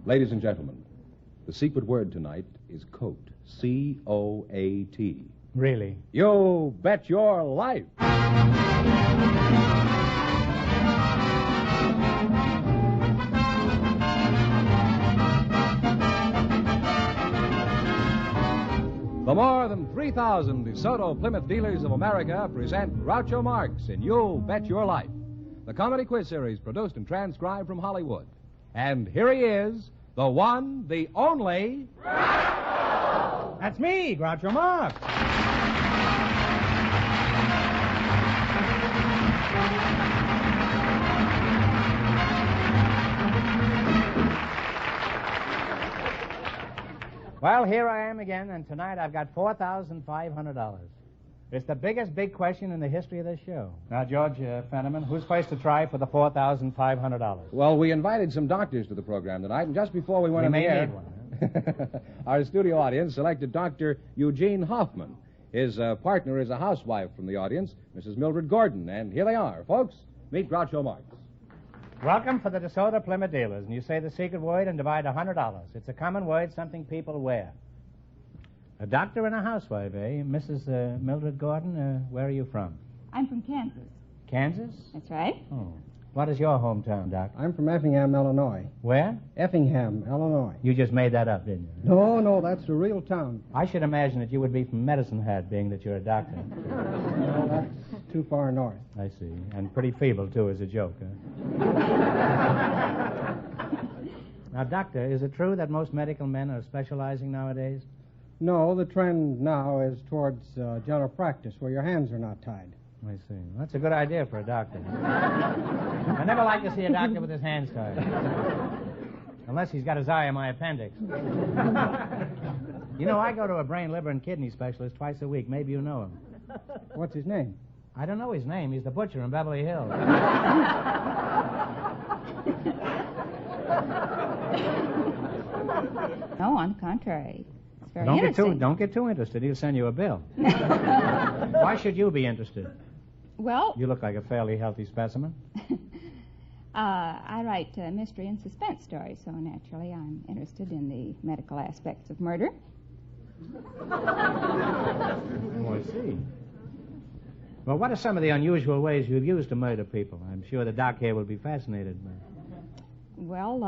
Ladies and gentlemen, the secret word tonight is coat. C-O-A-T. Really? You bet your life. The more than 3,000 DeSoto Plymouth dealers of America present Groucho Marx in You Bet Your Life, the comedy quiz series produced and transcribed from Hollywood. And here he is, the one, the only... Groucho! That's me, Groucho Marx. Well, here I am again, and tonight I've got $4,500. It's the biggest big question in the history of this show. Now, George Fenneman, who's first to try for the $4,500? Well, we invited some doctors to the program tonight, and just before we went on the air... need one, huh? Our studio audience selected Dr. Eugene Hoffman. His partner is a housewife from the audience, Mrs. Mildred Gordon. And here they are, folks. Meet Groucho Marx. Welcome for the DeSoto Plymouth dealers, and you say the secret word and divide $100. It's a common word, something people wear. A doctor and a housewife, eh? Mrs. Mildred Gordon, where are you from? I'm from Kansas. Kansas? That's right. Oh. What is your hometown, Doc? I'm from Effingham, Illinois. Where? Effingham, Illinois. You just made that up, didn't you? No, that's the real town. I should imagine that you would be from Medicine Hat, being that you're a doctor. No, that's too far north. I see. And pretty feeble, too, as a joke, huh? Now, Doctor, is it true that most medical men are specializing nowadays? No, the trend now is towards general practice, where your hands are not tied. I see. Well, that's a good idea for a doctor. I never like to see a doctor with his hands tied. Unless he's got his eye on my appendix. You know, I go to a brain, liver, and kidney specialist twice a week. Maybe you know him. What's his name? I don't know his name. He's the butcher in Beverly Hills. No, on the contrary. It's very interesting. Don't get too interested. He'll send you a bill. Why should you be interested? Well... You look like a fairly healthy specimen. I write mystery and suspense stories, so naturally I'm interested in the medical aspects of murder. Oh, I see. Well, what are some of the unusual ways you've used to murder people? I'm sure the doc here will be fascinated. Well,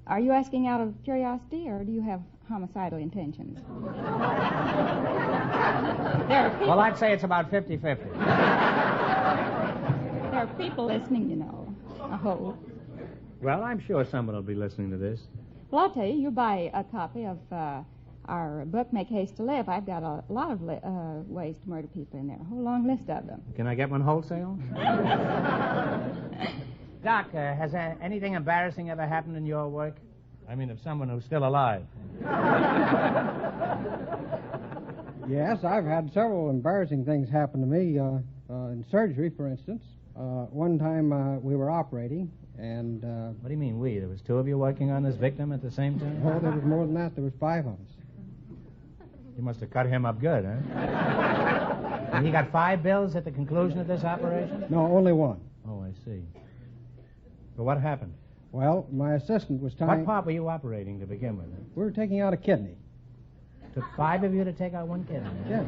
are you asking out of curiosity, or do you have homicidal intentions? Well, I'd say it's about 50-50. There are people listening, you know. I hope. Well, I'm sure someone will be listening to this. Well, I'll tell you, you buy a copy of our book, Make Haste to Live. I've got a lot of ways to murder people in there, a whole long list of them. Can I get one wholesale? Doc, has anything embarrassing ever happened in your work? I mean, of someone who's still alive. Yes, I've had several embarrassing things happen to me. In surgery, for instance. One time we were operating, and... What do you mean, we? There was two of you working on this victim at the same time? Oh, there was more than that. There was 5 of us. You must have cut him up good, huh? And he got 5 bills at the conclusion of this operation? No, only 1. Oh, I see. But what happened? Well, my assistant was tying... What part were you operating to begin with? We were taking out a kidney. It took 5 of you to take out 1 kidney? Yes.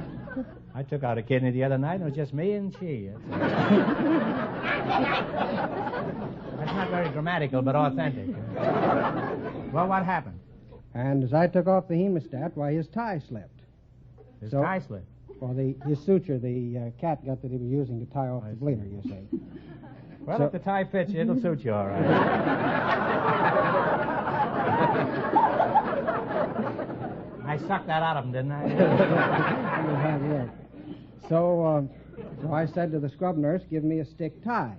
I took out a kidney the other night, and it was just me and she. That's not very grammatical, but authentic. Well, what happened? And as I took off the hemostat, why, his tie slipped. His tie slipped? Well, his suture, the catgut that he was using to tie off the bleeder, you see. Well, if the tie fits you, it'll suit you all right. I sucked that out of him, didn't I? So I said to the scrub nurse, give me a stick tie.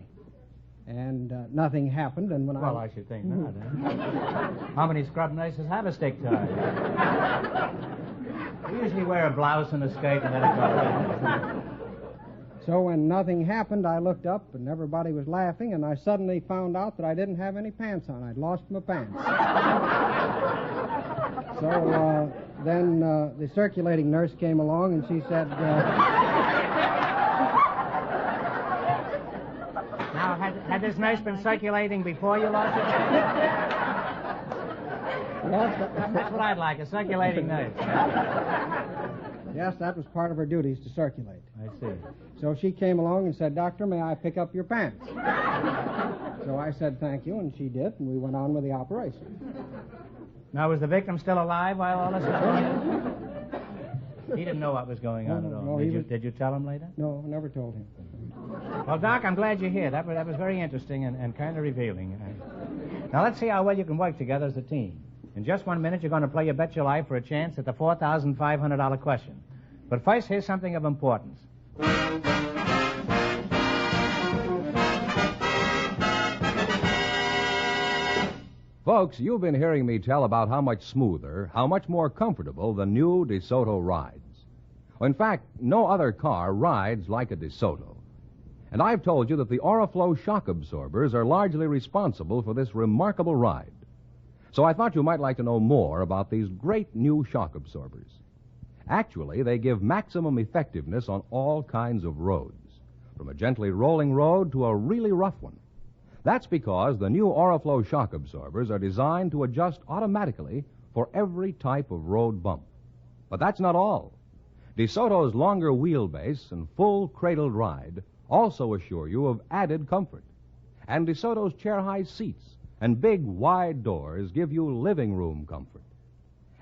And nothing happened, and when Well, I should think not, huh? How many scrub nurses have a stick tie? We usually wear a blouse and a skirt and then a coat. So when nothing happened, I looked up, and everybody was laughing, and I suddenly found out that I didn't have any pants on. I'd lost my pants. So then the circulating nurse came along, and she said... Now, had this nurse been circulating before you lost your pants? That's what I'd like, a circulating nurse. Yes, that was part of her duties to circulate. I see. So she came along and said, "Doctor, may I pick up your pants?" So I said thank you, and she did, and we went on with the operation. Now, was the victim still alive while all this was going on? He didn't know what was going on at all. No, Did you tell him later? No, never told him. Well, Doc, I'm glad you're here. That was very interesting and kind of revealing. Now, let's see how well you can work together as a team. In just 1 minute, you're going to play You Bet Your Life for a chance at the $4,500 question. But first, here's something of importance. Folks, you've been hearing me tell about how much smoother, how much more comfortable the new DeSoto rides. In fact, no other car rides like a DeSoto. And I've told you that the Oriflow shock absorbers are largely responsible for this remarkable ride. So I thought you might like to know more about these great new shock absorbers. Actually, they give maximum effectiveness on all kinds of roads, from a gently rolling road to a really rough one. That's because the new Oriflow shock absorbers are designed to adjust automatically for every type of road bump. But that's not all. DeSoto's longer wheelbase and full cradled ride also assure you of added comfort. And DeSoto's chair-high seats and big, wide doors give you living room comfort.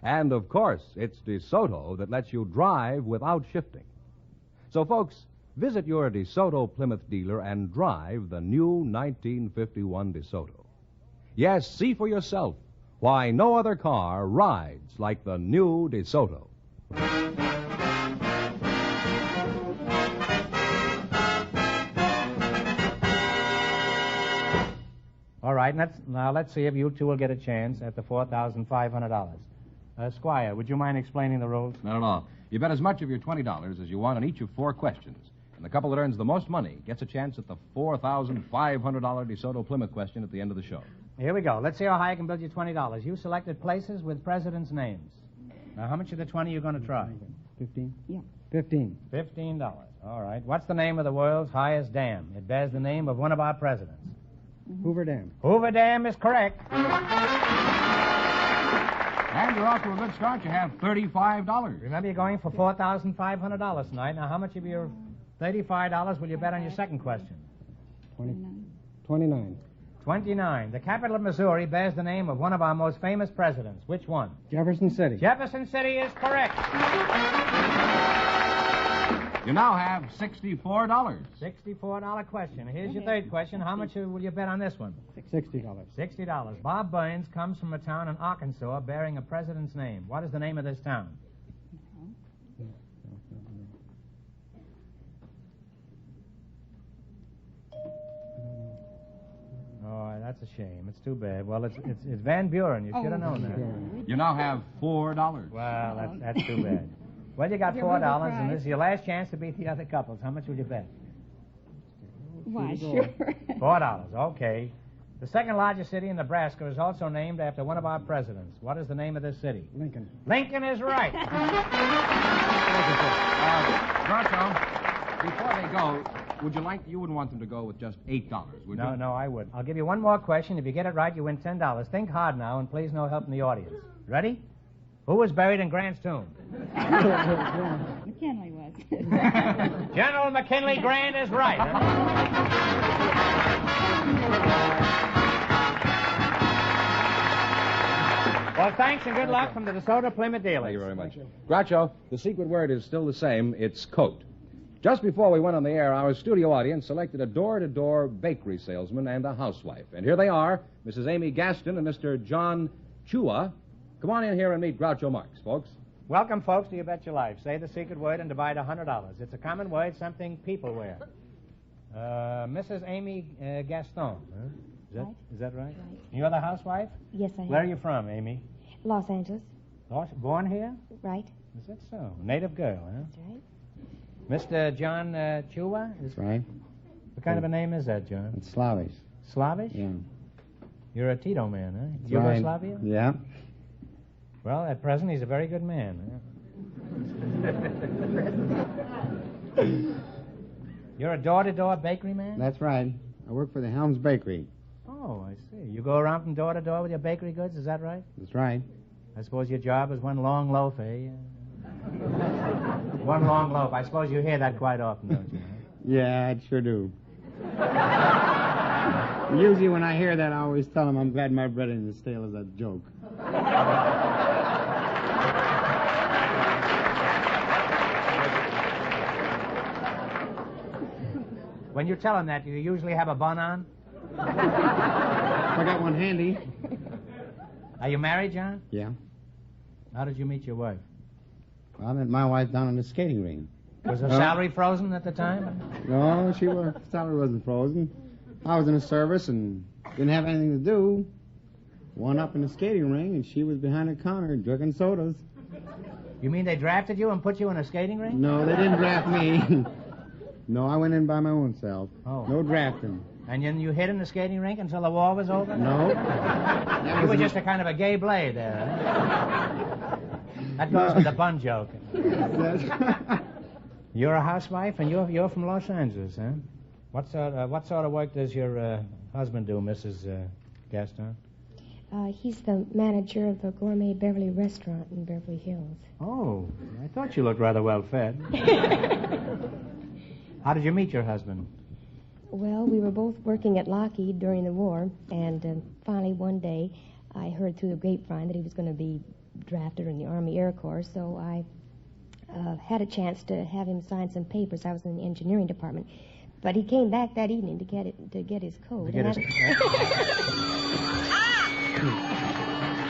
And, of course, it's DeSoto that lets you drive without shifting. So, folks, visit your DeSoto Plymouth dealer and drive the new 1951 DeSoto. Yes, see for yourself why no other car rides like the new DeSoto. All right, now let's see if you two will get a chance at the $4,500. Squire, would you mind explaining the rules? Not at all. You bet as much of your $20 as you want on each of 4 questions. And the couple that earns the most money gets a chance at the $4,500 DeSoto Plymouth question at the end of the show. Here we go. Let's see how high I can build you $20. You selected places with presidents' names. Now, how much of the 20 are you going to try? 15? Yeah. 15. $15. All right. What's the name of the world's highest dam? It bears the name of one of our presidents. Hoover Dam. Hoover Dam is correct. And you're off to a good start. You have $35. Remember, you're going for $4,500 tonight. Now, how much of your $35 will you bet on your second question? 29. 29. The capital of Missouri bears the name of one of our most famous presidents. Which one? Jefferson City. Jefferson City is correct. You now have $64. $64 question. Here's your third question. How much will you bet on this one? $60. $60. Bob Burns comes from a town in Arkansas bearing a president's name. What is the name of this town? Oh, that's a shame. It's too bad. Well, it's Van Buren. You should have known that. You now have $4. Well, that's too bad. Well, you got $4, and this is your last chance to beat the other couples. How much will you bet? Why, sure. $4. Okay. The second largest city in Nebraska is also named after one of our presidents. What is the name of this city? Lincoln. Lincoln is right. Groucho, before they go, you wouldn't want them to go with just $8, would you? No, I wouldn't. I'll give you one more question. If you get it right, you win $10. Think hard now, and please no help from the audience. Ready? Who was buried in Grant's tomb? McKinley was. General McKinley Grant is right. Well, thanks and good luck from the DeSoto Plymouth dealers. Thank you very much. Groucho, the secret word is still the same. It's coat. Just before we went on the air, our studio audience selected a door-to-door bakery salesman and a housewife. And here they are, Mrs. Amy Gaston and Mr. John Chua. Come on in here and meet Groucho Marx, folks. Welcome, folks, to You Bet Your Life. Say the secret word and divide $100. It's a common word, something people wear. Mrs. Amy Gaston. Huh? Is that right? Right. You're the housewife? Yes, I am. Where are you from, Amy? Los Angeles. Born here? Right. Is that so? Native girl, huh? That's right. Mr. John Chua? That's right. What kind of a name is that, John? It's Slavish. Slavish? Yeah. You're a Tito man, huh? That's Yugoslavia? right. Yeah. Well, at present, he's a very good man. Huh? You're a door-to-door bakery man? That's right. I work for the Helms Bakery. Oh, Oh, I see. You go around from door to door with your bakery goods, is that right? That's right. I suppose your job is one long loaf, eh? One long loaf. I suppose you hear that quite often, don't you? Yeah, I sure do. Usually when I hear that, I always tell them I'm glad my bread ain't as stale as that joke. When you tell them that, do you usually have a bun on? I got one handy. Are you married, John? Yeah. How did you meet your wife? Well, I met my wife down in the skating ring. Was her salary frozen at the time? No, salary wasn't frozen. I was in the service and didn't have anything to do. One up in the skating ring, and she was behind the counter drinking sodas. You mean they drafted you and put you in a skating ring? No, they didn't draft me. No, I went in by my own self. Oh. No drafting. And then you hid in the skating rink until the war was over? No. You were just a kind of a gay blade there, huh? That goes with the bun joke. You're a housewife, and you're from Los Angeles, huh? What sort of work does your husband do, Mrs. Gaston? He's the manager of the Gourmet Beverly Restaurant in Beverly Hills. Oh, I thought you looked rather well fed. How did you meet your husband? Well, we were both working at Lockheed during the war, and finally one day I heard through the grapevine that he was going to be drafted in the Army Air Corps, so I had a chance to have him sign some papers. I was in the engineering department. But he came back that evening to get his coat. You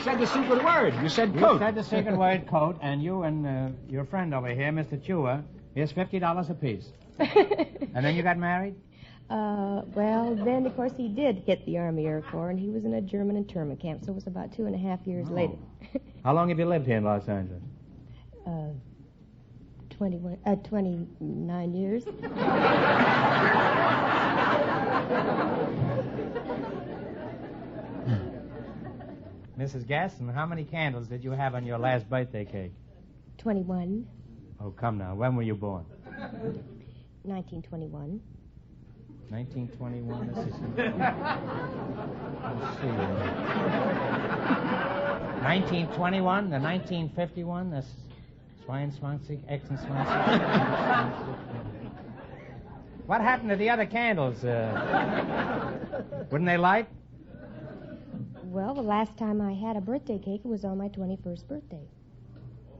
said the secret word. You said coat. You said the secret word, coat, and you and your friend over here, Mr. Chua, here's $50 apiece. And then you got married? Well, then, of course, he did hit the Army Air Corps, and he was in a German internment camp, so it was about 2.5 years later. How long have you lived here in Los Angeles? 29 years. Mrs. Gaston, how many candles did you have on your last birthday cake? 21. Oh, come now. When were you born? 1921. 1921. Let's see. 1921, the 1951, the 22, 26. What happened to the other candles? Wouldn't they light? Well, the last time I had a birthday cake, it was on my 21st birthday.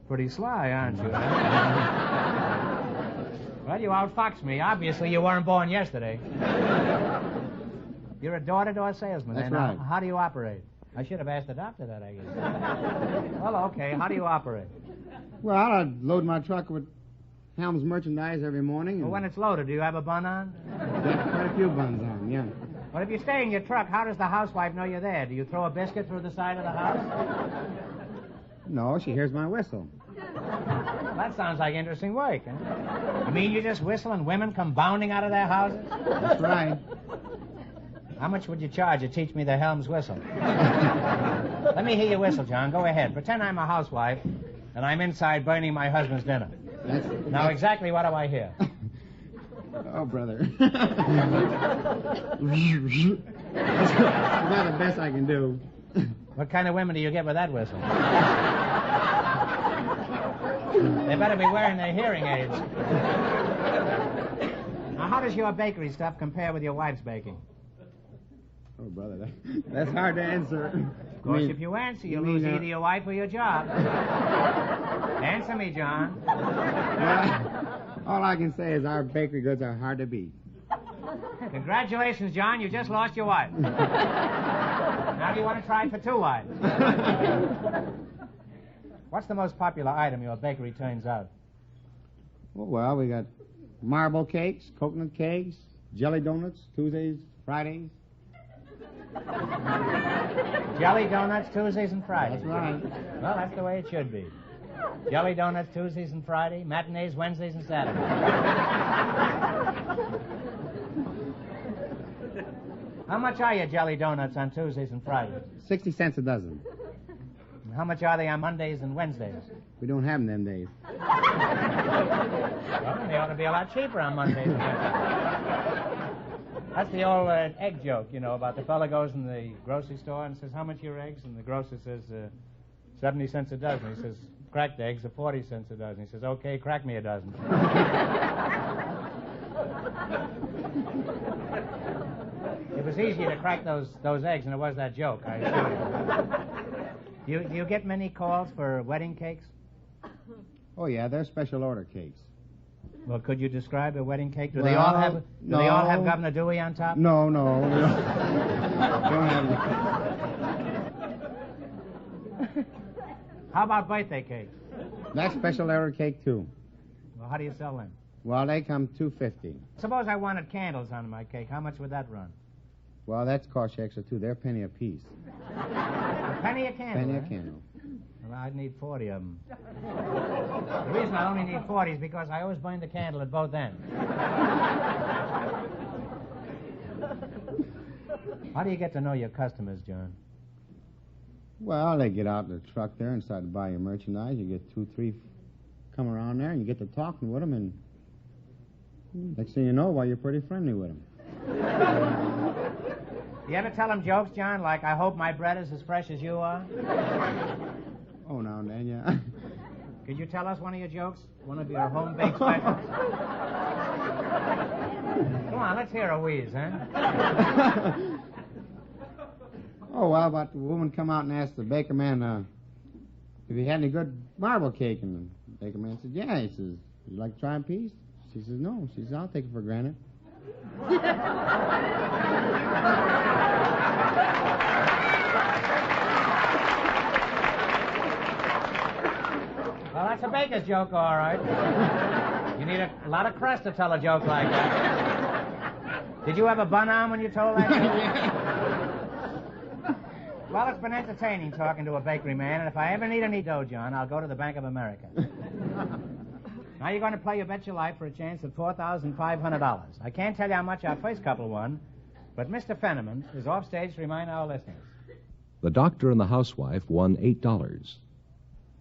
Pretty sly, aren't you? Well, you outfoxed me. Obviously, you weren't born yesterday. You're a door-to-door salesman. That's and right. How do you operate? I should have asked the doctor that, I guess. Well, okay. How do you operate? Well, I'd load my truck with Helm's merchandise every morning. And Well, when it's loaded, do you have a bun on? got quite a few buns on, yeah. Well, if you stay in your truck, how does the housewife know you're there? Do you throw a biscuit through the side of the house? No, she hears my whistle. That sounds like interesting work, huh? You mean you just whistle and women come bounding out of their houses? That's right. How much would you charge to teach me the Helms whistle? Let me hear you whistle, John. Go ahead. Pretend I'm a housewife, and I'm inside burning my husband's dinner. Now, exactly what do I hear? Oh, brother. That's about the best I can do. What kind of women do you get with that whistle? They better be wearing their hearing aids. Now, how does your bakery stuff compare with your wife's baking? Oh, brother, that's hard to answer. Of course, if you answer, you lose either your wife or your job. Answer me, John. Well, all I can say is our bakery goods are hard to beat. Congratulations, John. You just lost your wife. Now you want to try for 2 wives. What's the most popular item your bakery turns out? Well, we got marble cakes, coconut cakes, jelly donuts, Tuesdays, Fridays. Jelly donuts Tuesdays and Fridays. That's right. Well, that's the way it should be. Jelly donuts Tuesdays and Friday, matinees Wednesdays and Saturdays. How much are your jelly donuts on Tuesdays and Fridays? 60 cents a dozen. And how much are they on Mondays and Wednesdays? We don't have them them days. Well, they ought to be a lot cheaper on Mondays and Wednesdays. That's the old egg joke, you know, about the fella goes in the grocery store and says, how much are your eggs? And the grocer says, 70 cents a dozen. He says, cracked eggs are 40 cents a dozen. He says, okay, crack me a dozen. It was easier to crack those eggs than it was that joke, I assure you. Do you get many calls for wedding cakes? Oh, yeah, they're special order cakes. Well, could you describe a wedding cake? Do they all have Governor Dewey on top? No. We don't have any. How about birthday cakes? That's special order cake, too. Well, how do you sell them? Well, they come $2.50. Suppose I wanted candles on my cake. How much would that run? Well, that's cost you extra, too. They're a penny a piece. A penny a candle? Penny a candle. Well, I'd need 40 of them. The reason I only need 40 is because I always burn the candle at both ends. How do you get to know your customers, John? Well, they get out in the truck there and start to buy your merchandise. You get 2, 3 come around there, and you get to talking with them, and next thing you know, well, you're pretty friendly with them. You ever tell them jokes, John, like, I hope my bread is as fresh as you are? Oh, now and then, yeah. Could you tell us one of your jokes? One of your home-baked specials? Come on, let's hear a wheeze, huh? Oh, well, about the woman come out and asked the baker man if he had any good marble cake, and the baker man said, yeah. He says, would you like to try a piece? She says, no. She says, I'll take it for granted. Well, that's a baker's joke, all right. You need a lot of crust to tell a joke like that. Did you have a bun on when you told that joke? Well, it's been entertaining talking to a bakery man, and if I ever need any dough, John, I'll go to the Bank of America. Now you're going to play You Bet Your Life for a chance at $4,500. I can't tell you how much our first couple won, but Mr. Fenneman is off stage to remind our listeners. The doctor and the housewife won $8.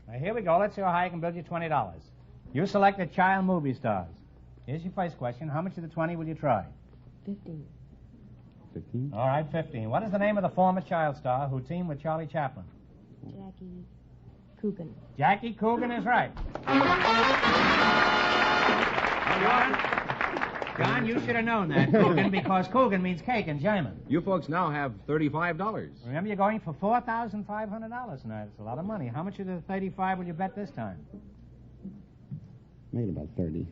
Now, here we go. Let's see how high I can build you $20. You selected child movie stars. Here's your first question. How much of the 20 will you try? 15. 15? All right, 15. What is the name of the former child star who teamed with Charlie Chaplin? Jackie Coogan. Jackie Coogan is right. John, you should have known that, Coogan, because Coogan means cake in German. You folks now have $35. Remember, you're going for $4,500 tonight. It's a lot of money. How much of the 35 will you bet this time? Made about 30.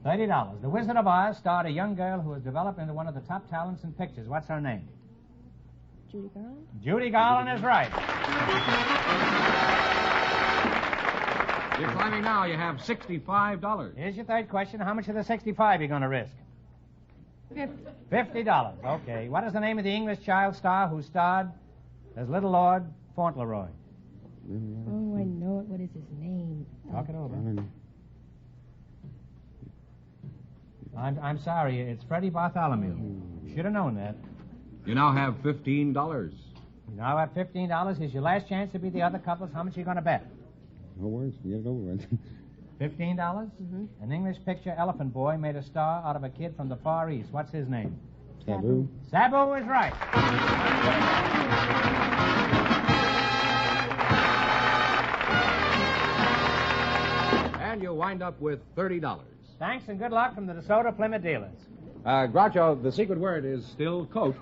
$30. The Wizard of Oz starred a young girl who has developed into one of the top talents in pictures. What's her name? Judy Garland? Judy Garland is right. You're climbing now. You have $65. Here's your third question. How much of the 65 are you going to risk? $50. Okay. What is the name of the English child star who starred as Little Lord Fauntleroy? Oh, I know it. What is his name? Talk it over. I'm sorry. It's Freddie Bartholomew. You should have known that. You now have $15. You now have $15. Here's your last chance to beat the other couples. How much are you going to bet? No worries. Get it over with. $15? Mm-hmm. An English picture elephant boy made a star out of a kid from the Far East. What's his name? Sabu. Sabu is right. And you wind up with $30. Thanks and good luck from the DeSoto Plymouth dealers. Groucho, the secret word is still coat.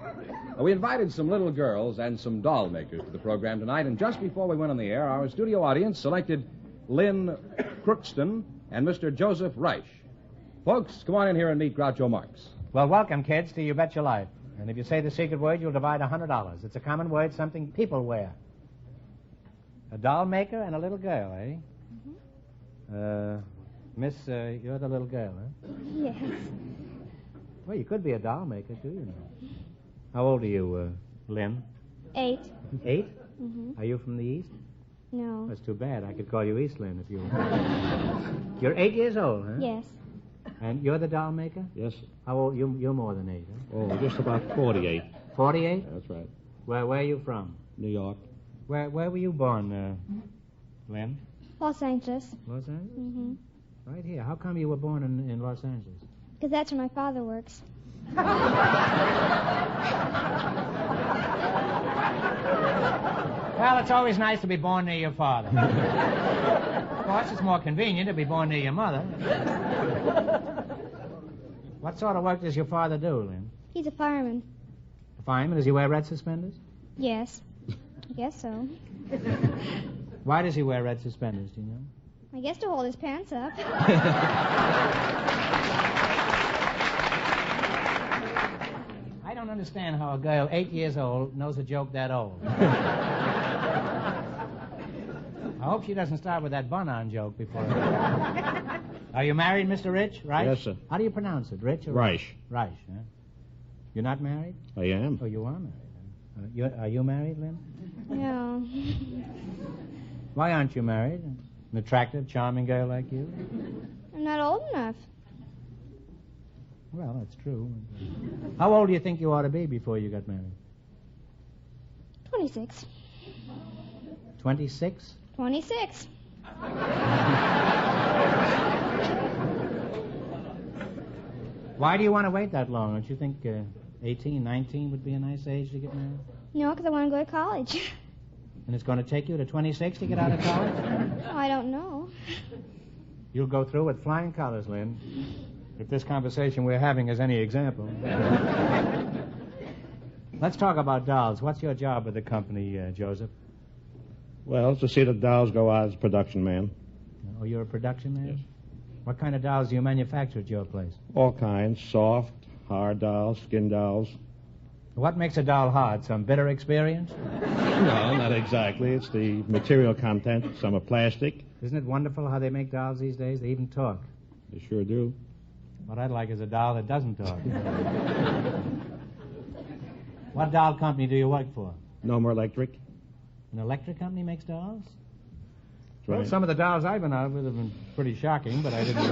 We invited some little girls and some doll makers to the program tonight, and just before we went on the air, our studio audience selected Lynn Crookston and Mr. Joseph Reich. Folks, come on in here and meet Groucho Marx. Well, welcome, kids, to You Bet Your Life. And if you say the secret word, you'll divide $100. It's a common word, something people wear. A doll maker and a little girl, eh? Mm-hmm. Miss, you're the little girl, huh? Yes. Well, you could be a doll maker, too, you know. How old are you, Lynn? 8. 8? Mm-hmm. Are you from the East? No. That's too bad. I could call you East Lynn if you were. You're 8 years old, huh? Yes. And you're the doll maker? Yes. How old? You're more than 8, huh? Oh, just about 48. 48? That's right. Where are you from? New York. Where were you born, Lynn? Los Angeles. Los Angeles? Mm-hmm. Right here. How come you were born in Los Angeles? Because that's where my father works. Well, it's always nice to be born near your father. Of course, it's more convenient to be born near your mother. What sort of work does your father do, Lynn? He's a fireman. A fireman? Does he wear red suspenders? Yes. I guess so. Why does he wear red suspenders, do you know? I guess to hold his pants up. I don't understand how a girl 8 years old knows a joke that old. I hope she doesn't start with that bun-on joke before. Are you married, Mr. Rich? Reich? Yes, sir. How do you pronounce it, Rich or Reich. Reich, huh? You're not married? I am. Oh, you are married. Are you married, Lynn? No. Why aren't you married? An attractive, charming girl like you? I'm not old enough. Well, that's true. How old do you think you ought to be before you got married? 26. 26? 26. Why do you want to wait that long? Don't you think 18, 19 would be a nice age to get married? No, because I want to go to college. And it's going to take you to 26 to get out of college? Oh, I don't know. You'll go through with flying colors, Lynn. If this conversation we're having is any example. Let's talk about dolls. What's your job with the company, Joseph? Well, to see the dolls go out as production man. Oh, you're a production man? Yes. What kind of dolls do you manufacture at your place? All kinds. Soft, hard dolls, skin dolls. What makes a doll hard? Some bitter experience? No, not exactly. It's the material content. Some are plastic. Isn't it wonderful how they make dolls these days? They even talk. They sure do. What I'd like is a doll that doesn't talk. What doll company do you work for? No more electric. An electric company makes dolls? That's Well, right. some of the dolls I've been out with have been pretty shocking, but I didn't...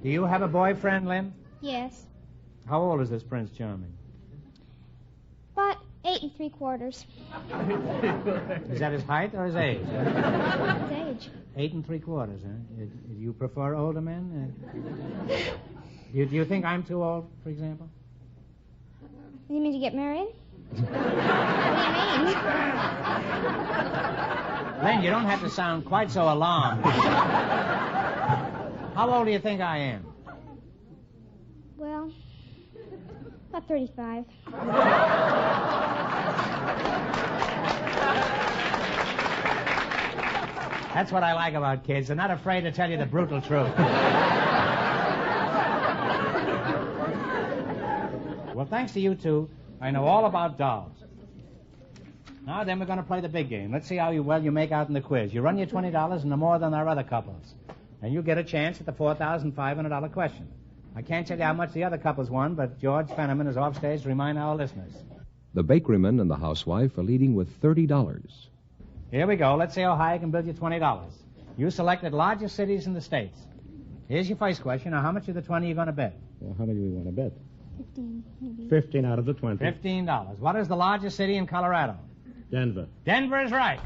Do you have a boyfriend, Lynn? Yes. How old is this Prince Charming? But 8 3/4. Is that his height or his age? His age. 8 3/4, huh? Do you prefer older men? Do you think I'm too old, for example? You mean to get married? What do you mean? Lynn, you don't have to sound quite so alarmed. How old do you think I am? Well, about 35. That's what I like about kids. They're not afraid to tell you the brutal truth. Well, thanks to you two, I know all about dolls. Now then, we're going to play the big game. Let's see how well you make out in the quiz. You run your $20 and no more than our other couples. And you get a chance at the $4,500 question. I can't tell you how much the other couples won, but George Fenneman is off stage to remind our listeners. The bakeryman and the housewife are leading with $30. Here we go. Let's see how high I can build you $20. You selected largest cities in the states. Here's your first question. Now, how much of the 20 are you going to bet? Well, how many do we want to bet? 15, maybe. 15 out of the 20. $15. What is the largest city in Colorado? Denver. Denver is right.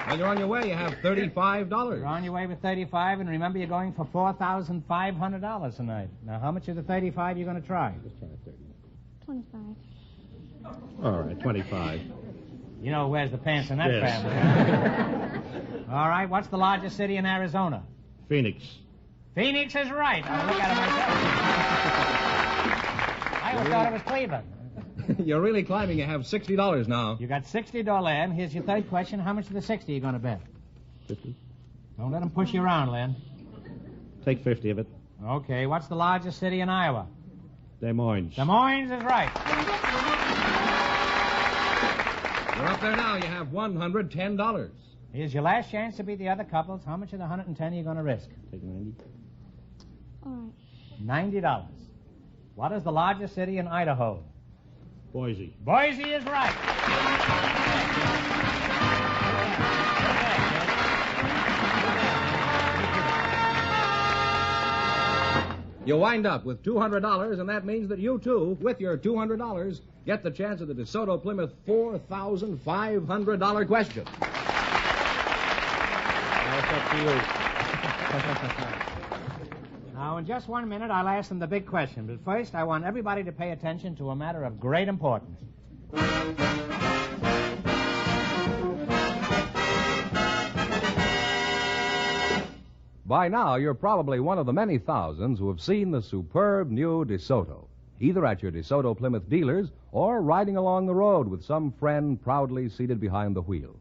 When you're on your way, you have $35. You're on your way with 35, and remember you're going for $4,500 tonight. Now, how much of the 35 are you going to try? Let's try 30. 25. All right, 25. You know who wears the pants in that Yes. family. All right, what's the largest city in Arizona? Phoenix. Phoenix is right. I'll look at it myself. I always thought it was Cleveland. You're really climbing. You have $60 now. You got $60, Len. Here's your third question. How much of the 60 are you going to bet? 50. Don't let them push you around, Len. Take 50 of it. Okay, what's the largest city in Iowa? Des Moines. Des Moines is right. You're up there now. You have $110. Here's your last chance to beat the other couples. How much of the 110 are you going to risk? Take 90. All right. $90. What is the largest city in Idaho? Boise. Boise is right. You wind up with $200, and that means that you, too, with your $200, get the chance of the DeSoto Plymouth $4,500 question. Now, Now, in just 1 minute, I'll ask them the big question. But first, I want everybody to pay attention to a matter of great importance. By now, you're probably one of the many thousands who have seen the superb new DeSoto, either at your DeSoto Plymouth dealers or riding along the road with some friend proudly seated behind the wheel.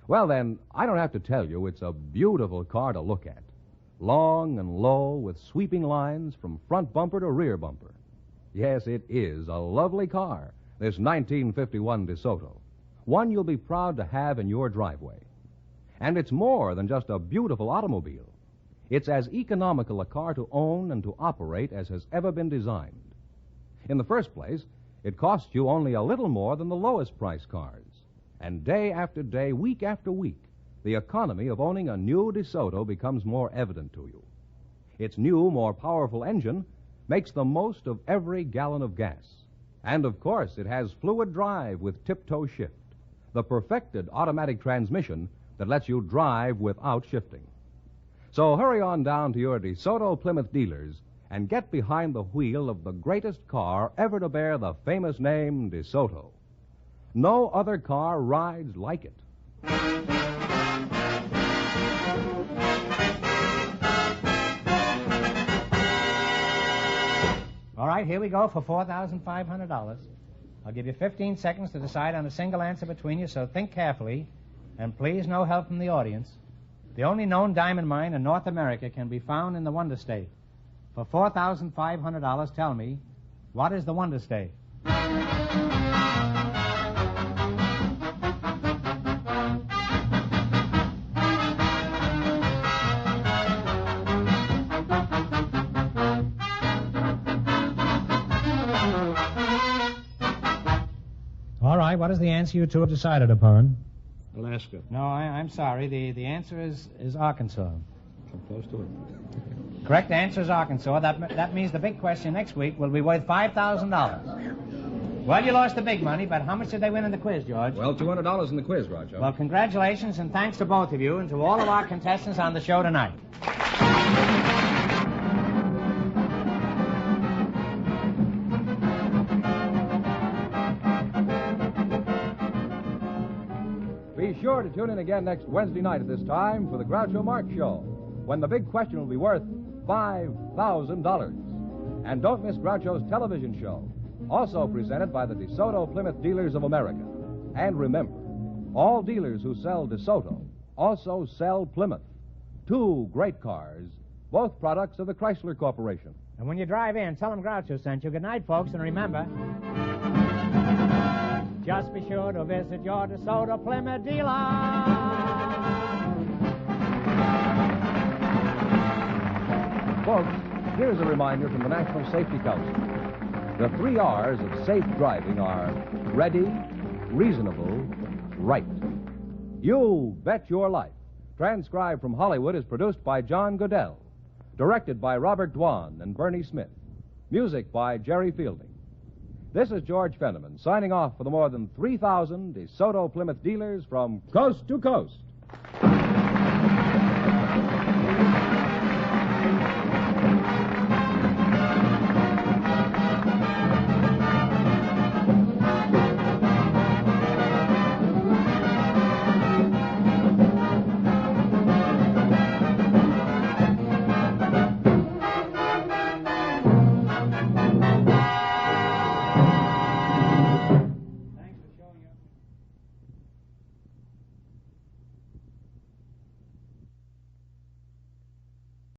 Well, then, I don't have to tell you it's a beautiful car to look at. Long and low with sweeping lines from front bumper to rear bumper. Yes, it is a lovely car, this 1951 DeSoto. One you'll be proud to have in your driveway. And it's more than just a beautiful automobile. It's as economical a car to own and to operate as has ever been designed. In the first place, it costs you only a little more than the lowest price cars. And day after day, week after week, the economy of owning a new DeSoto becomes more evident to you. Its new, more powerful engine makes the most of every gallon of gas. And, of course, it has fluid drive with tip-toe shift, the perfected automatic transmission that lets you drive without shifting. So hurry on down to your DeSoto Plymouth dealers and get behind the wheel of the greatest car ever to bear the famous name DeSoto. No other car rides like it. All right, here we go for $4,500. I'll give you 15 seconds to decide on a single answer between you, so think carefully, and please no help from the audience. The only known diamond mine in North America can be found in the Wonder State. For $4,500, tell me, what is the Wonder State? All right, what is the answer you two have decided upon? Alaska. No, I'm sorry. The answer is Arkansas. I'm close to it. Correct answer is Arkansas. That means the big question next week will be worth $5,000. Well, you lost the big money, but how much did they win in the quiz, George? Well, $200 in the quiz, Groucho. Well, congratulations and thanks to both of you and to all of our contestants on the show tonight. Be sure to tune in again next Wednesday night at this time for the Groucho Marx Show, when the big question will be worth $5,000. And don't miss Groucho's television show, also presented by the DeSoto Plymouth Dealers of America. And remember, all dealers who sell DeSoto also sell Plymouth. Two great cars, both products of the Chrysler Corporation. And when you drive in, tell them Groucho sent you. Good night, folks, and remember, just be sure to visit your DeSoto Plymouth dealer. Folks, here's a reminder from the National Safety Council. The 3 R's of safe driving are ready, reasonable, right. You Bet Your Life, transcribed from Hollywood, is produced by John Goodell. Directed by Robert Dwan and Bernie Smith. Music by Jerry Fielding. This is George Fenneman, signing off for the more than 3,000 DeSoto Plymouth dealers from coast to coast.